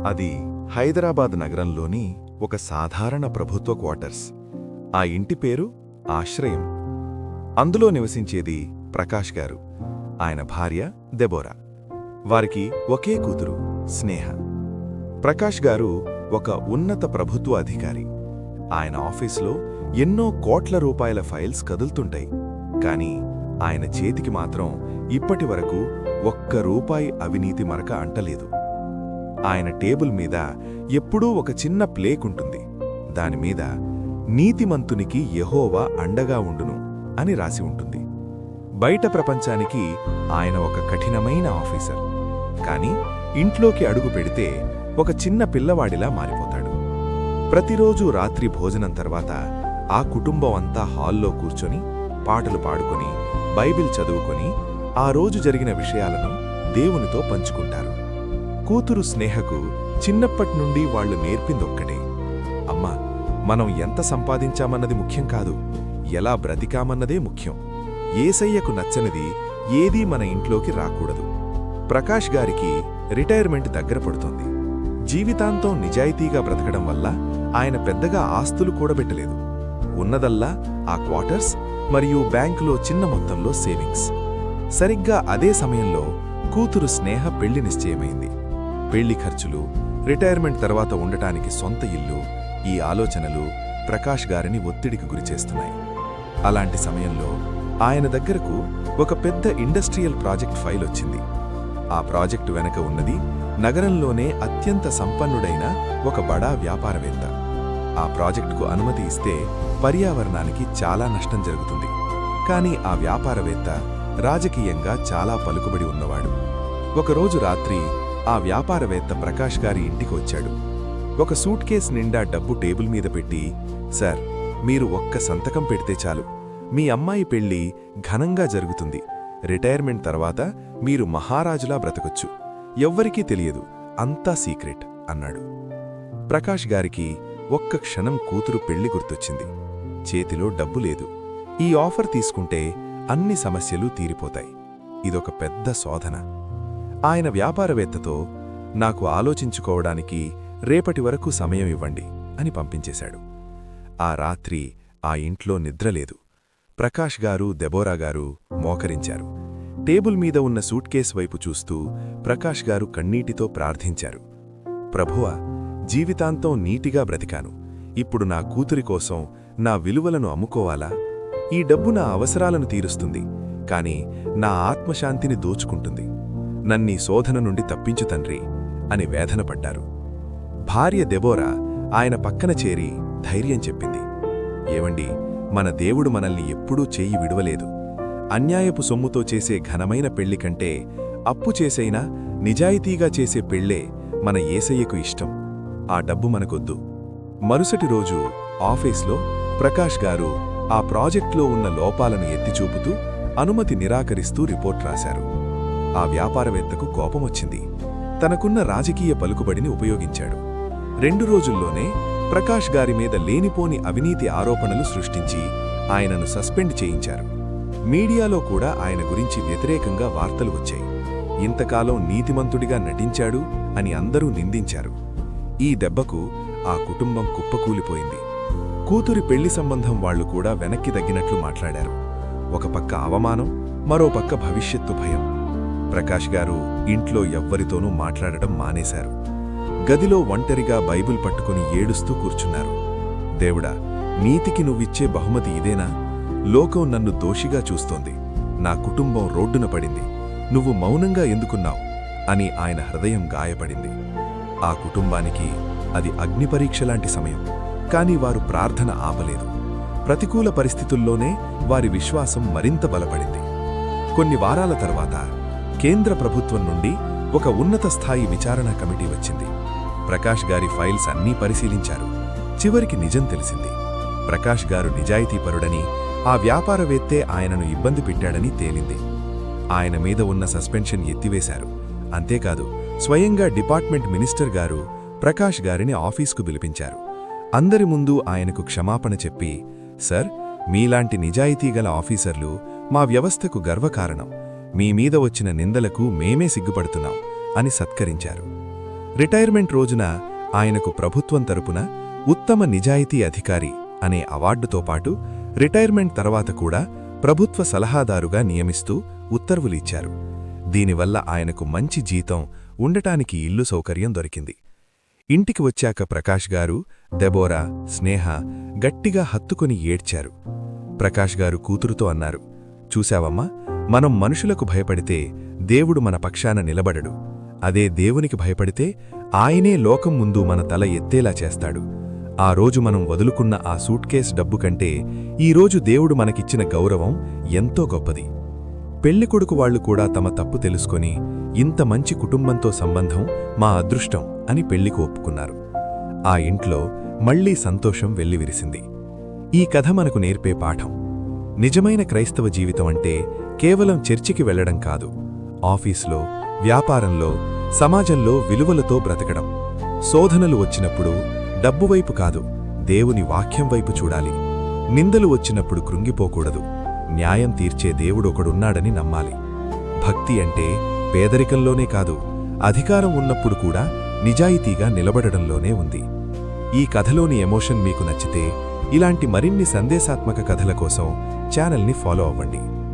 అది హైదరాబాద్ నగరంలోని ఒక సాధారణ ప్రభుత్వ క్వార్టర్స్. ఆ ఇంటి పేరు ఆశ్రయం. అందులో నివసించేది ప్రకాష్ గారు, ఆయన భార్య దెబోరా. వారికి ఒకే కూతురు స్నేహ. ప్రకాష్ గారు ఒక ఉన్నత ప్రభుత్వ అధికారి. ఆయన ఆఫీసులో ఎన్నో కోట్ల రూపాయల ఫైల్స్ కదులుతుంటాయి. కాని ఆయన చేతికి మాత్రం ఇప్పటివరకు ఒక్క రూపాయి అవినీతి మరక అంటలేదు. ఆయన టేబుల్ మీద ఎప్పుడూ ఒక చిన్న ప్లేక్ ఉంటుంది. దానిమీద నీతిమంతునికి యెహోవా అండగా ఉండును అని రాసి ఉంటుంది. బయట ప్రపంచానికి ఆయన ఒక కఠినమైన ఆఫీసర్. కాని ఇంట్లోకి అడుగు పెడితే ఒక చిన్న పిల్లవాడిలా మారిపోతాడు. ప్రతిరోజూ రాత్రి భోజనం తర్వాత ఆ కుటుంబం అంతా హాల్లో కూర్చొని పాటలు పాడుకొని బైబిల్ చదువుకొని ఆ రోజు జరిగిన విషయాలను దేవునితో పంచుకుంటారు. కూతురు స్నేహకు చిన్నప్పట్నుండి వాళ్లు నేర్పిందొక్కటే, అమ్మా, మనం ఎంత సంపాదించామన్నది ముఖ్యం కాదు, ఎలా బ్రతికామన్నదే ముఖ్యం. యేసయ్యకు నచ్చనిది ఏదీ మన ఇంట్లోకి రాకూడదు. ప్రకాష్ గారికి రిటైర్మెంట్ దగ్గర పడుతోంది. జీవితాంతం నిజాయితీగా బ్రతకడం వల్ల ఆయన పెద్దగా ఆస్తులు కూడబెట్టలేదు. ఉన్నదల్లా ఆ క్వార్టర్స్ మరియు బ్యాంకులో చిన్న మొత్తంలో సేవింగ్స్. సరిగ్గా అదే సమయంలో కూతురు స్నేహ పెళ్లి నిశ్చయమైంది. పెళ్లి ఖర్చులు, రిటైర్మెంట్ తర్వాత ఉండటానికి సొంత ఇల్లు, ఈ ఆలోచనలు ప్రకాష్ గారిని ఒత్తిడికి గురిచేస్తున్నాయి. అలాంటి సమయంలో ఆయన దగ్గరకు ఒక పెద్ద ఇండస్ట్రియల్ ప్రాజెక్ట్ ఫైల్ వచ్చింది. ఆ ప్రాజెక్టు వెనక ఉన్నది నగరంలోనే అత్యంత సంపన్నుడైన ఒక బడా వ్యాపారవేత్త. ఆ ప్రాజెక్టుకు అనుమతి ఇస్తే పర్యావరణానికి చాలా నష్టం జరుగుతుంది. కాని ఆ వ్యాపారవేత్త రాజకీయంగా చాలా పలుకుబడి ఉన్నవాడు. ఒకరోజు రాత్రి ఆ వ్యాపారవేత్త ప్రకాష్ గారి ఇంటికి వచ్చాడు. ఒక సూట్ కేస్ నిండా డబ్బు టేబుల్ మీద పెట్టి, సార్, మీరు ఒక్క సంతకం పెడితే చాలు, మీ అమ్మాయి పెళ్లి ఘనంగా జరుగుతుంది. రిటైర్మెంట్ తర్వాత మీరు మహారాజులా బ్రతకొచ్చు. ఎవ్వరికీ తెలియదు, అంతా సీక్రెట్ అన్నాడు. ప్రకాష్ గారికి ఒక్క క్షణం కూతురు పెళ్లి గుర్తొచ్చింది. చేతిలో డబ్బు లేదు. ఈ ఆఫర్ తీసుకుంటే అన్ని సమస్యలు తీరిపోతాయి. ఇదొక పెద్ద శోధన. ఆయన వ్యాపారవేత్తతో, నాకు ఆలోచించుకోవడానికి రేపటి వరకు సమయం ఇవ్వండి అని పంపించేశాడు. ఆ రాత్రి ఆ ఇంట్లో నిద్రలేదు. ప్రకాష్ గారు, దెబోరా గారు మోకరించారు. టేబుల్ మీద ఉన్న సూట్ కేస్ వైపు చూస్తూ ప్రకాష్ గారు కన్నీటితో ప్రార్థించారు. ప్రభువా, జీవితాంతం నీటిగా బ్రతికాను. ఇప్పుడు నా కూతురి కోసం నా విలువలను అమ్ముకోవాలా? ఈ డబ్బు నా అవసరాలను తీరుస్తుంది, కాని నా ఆత్మశాంతిని దోచుకుంటుంది. నన్నీ శోధన నుండి తప్పించు తండ్రి అని వేదనపడ్డారు. భార్య దెబోరా ఆయన పక్కన చేరి ధైర్యం చెప్పింది. ఏవండి, మన దేవుడు మనల్ని ఎప్పుడూ చేయి విడవలేదు. అన్యాయపు సొమ్ముతో చేసే ఘనమైన పెళ్లి కంటే అప్పు చేసైనా నిజాయితీగా చేసే పెళ్లే మన యేసయ్యకు ఇష్టం. ఆ డబ్బు మనకొద్దు. మరుసటి రోజు ఆఫీస్లో ప్రకాష్ గారు ఆ ప్రాజెక్ట్లో ఉన్న లోపాలను ఎత్తిచూపుతూ అనుమతి నిరాకరిస్తూ రిపోర్ట్ రాశారు. ఆ వ్యాపారవేత్తకు కోపమొచ్చింది. తనకున్న రాజకీయ పలుకుబడిని ఉపయోగించాడు. 2 రోజుల్లోనే ప్రకాష్ గారి మీద లేనిపోని అవినీతి ఆరోపణలు సృష్టించి ఆయనను సస్పెండ్ చేయించారు. మీడియాలో కూడా ఆయన గురించి వ్యతిరేకంగా వార్తలు వచ్చాయి. ఇంతకాలం నీతిమంతుడిగా నటించాడు అని అందరూ నిందించారు. ఈ దెబ్బకు ఆ కుటుంబం కుప్పకూలిపోయింది. కూతురి పెళ్లి సంబంధం వాళ్లు కూడా వెనక్కి తగ్గినట్లు మాట్లాడారు. ఒక పక్క అవమానం, మరో పక్క భవిష్యత్తు భయం. ప్రకాష్ గారు ఇంట్లో ఎవ్వరితోనూ మాట్లాడడం మానేశారు. గదిలో ఒంటరిగా బైబిల్ పట్టుకుని ఏడుస్తూ కూర్చున్నారు. దేవుడా, నీతికి నువ్విచ్చే బహుమతి ఇదేనా? లోకం నన్ను దోషిగా చూస్తోంది. నా కుటుంబం రోడ్డున పడింది. నువ్వు మౌనంగా ఎందుకున్నావు అని ఆయన హృదయం గాయపడింది. ఆ కుటుంబానికి అది అగ్నిపరీక్షలాంటి సమయం. కాని వారు ప్రార్థన ఆపలేదు. ప్రతికూల పరిస్థితుల్లోనే వారి విశ్వాసం మరింత బలపడింది. కొన్ని వారాల తర్వాత కేంద్ర ప్రభుత్వం నుండి ఒక ఉన్నత స్థాయి విచారణ కమిటీ వచ్చింది. ప్రకాష్ గారి ఫైల్స్ అన్నీ పరిశీలించారు. చివరికి నిజం తెలిసింది. ప్రకాష్ గారు నిజాయితీపరుడని, ఆ వ్యాపారవేత్తే ఆయనను ఇబ్బంది పెట్టాడని తేలింది. ఆయన మీద ఉన్న సస్పెన్షన్ ఎత్తివేశారు. అంతేకాదు, స్వయంగా డిపార్ట్మెంట్ మినిస్టర్ గారు ప్రకాష్ గారిని ఆఫీస్కు పిలిపించారు. అందరి ముందు ఆయనకు క్షమాపణ చెప్పి, సర్, మీలాంటి నిజాయితీగల ఆఫీసర్లు మా వ్యవస్థకు గర్వకారణం. మీ మీద వచ్చిన నిందలకు మేమే సిగ్గుపడుతున్నాం అని సత్కరించారు. రిటైర్మెంట్ రోజున ఆయనకు ప్రభుత్వం తరపున ఉత్తమ నిజాయితీ అధికారి అనే అవార్డుతో పాటు రిటైర్మెంట్ తర్వాత కూడా ప్రభుత్వ సలహాదారుగా నియమిస్తూ ఉత్తర్వులిచ్చారు. దీనివల్ల ఆయనకు మంచి జీతం, ఉండటానికి ఇల్లు సౌకర్యం దొరికింది. ఇంటికి వచ్చాక ప్రకాష్ గారు, దెబోరా, స్నేహ గట్టిగా హత్తుకుని ఏడ్చారు. ప్రకాష్ గారు కూతురుతో అన్నారు, చూశావమ్మా, మనం మనుషులకు భయపడితే దేవుడు మన పక్షాన నిలబడడు. అదే దేవునికి భయపడితే ఆయనే లోకం ముందు మన తల ఎత్తేలా చేస్తాడు. ఆ రోజు మనం వదులుకున్న ఆ సూట్కేస్ డబ్బు కంటే ఈరోజు దేవుడు మనకిచ్చిన గౌరవం ఎంతో గొప్పది. పెళ్లికొడుకు వాళ్లు కూడా తమ తప్పు తెలుసుకొని ఇంత మంచి కుటుంబంతో సంబంధం మా అదృష్టం అని పెళ్లికి ఒప్పుకున్నారు. ఆ ఇంట్లో మళ్లీ సంతోషం వెల్లివిరిసింది. ఈ కథ మనకు నేర్పే పాఠం: నిజమైన క్రైస్తవ జీవితం అంటే కేవలం చర్చికి వెళ్లడం కాదు, ఆఫీసులో, వ్యాపారంలో, సమాజంలో విలువలతో బ్రతకడం. శోధనలు వచ్చినప్పుడు డబ్బువైపు కాదు, దేవుని వాక్యం వైపు చూడాలి. నిందలు వచ్చినప్పుడు కృంగిపోకూడదు, న్యాయం తీర్చే దేవుడొకడున్నాడని నమ్మాలి. భక్తి అంటే పేదరికంలోనే కాదు, అధికారం ఉన్నప్పుడు కూడా నిజాయితీగా నిలబడడంలోనే ఉంది. ఈ కథలోని ఎమోషన్ మీకు నచ్చితే ఇలాంటి మరిన్ని సందేశాత్మక కథల కోసం ఛానల్ని ఫాలో అవ్వండి.